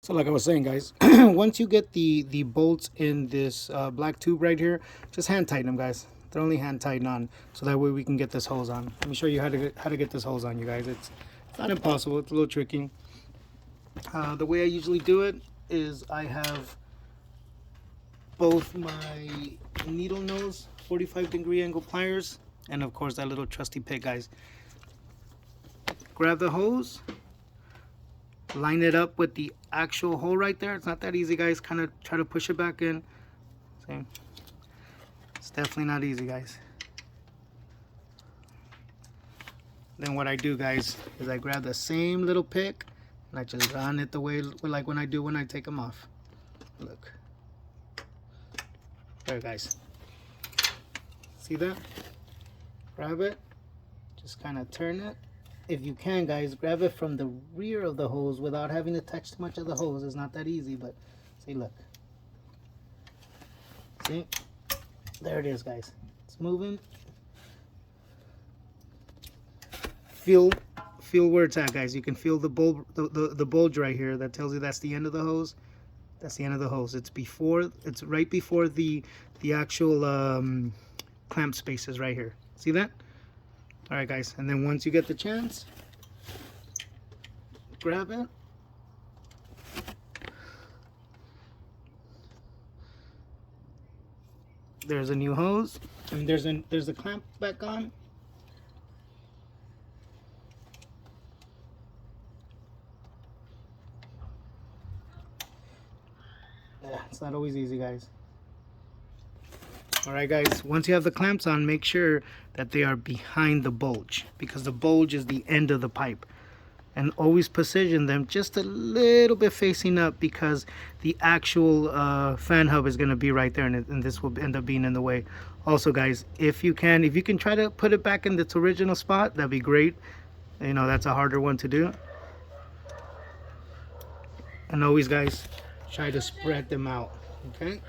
So like I was saying, guys, once you get the bolts in this black tube right here, just hand tighten them, guys. They're only hand tighten on, so that way we can get this hose on. Let me show you how to get this hose on, you guys. It's not impossible. It's a little tricky. The way I usually do it is I have both my needle nose 45-degree angle pliers, and of course that little trusty pick, guys. Grab the hose, line it up with the actual hole right there. It's not that easy, guys. Kind of try to push it back in. See? It's definitely not easy, guys. Then what I do, guys, is I grab the same little pick and I just run it the way like when I take them off. Look. There, guys. See that? Grab it. Just kind of turn it. If you can, guys, grab it from the rear of the hose without having to touch too much of the hose. It's not that easy, but see, look. See? There it is, guys. It's moving. Feel where it's at, guys. You can feel the bulge right here. That tells you that's the end of the hose. That's the end of the hose. It's right before the actual clamp spaces right here. See that? All right, guys, and then once you get the chance, grab it. There's a new hose, and there's a clamp back on. Yeah, it's not always easy, guys. All right, guys, once you have the clamps on, make sure that they are behind the bulge, because the bulge is the end of the pipe. And always position them just a little bit facing up, because the actual fan hub is going to be right there, and this will end up being in the way. Also, guys, if you can try to put it back in its original spot, that'd be great. You know, that's a harder one to do. And always, guys, try to spread them out, okay?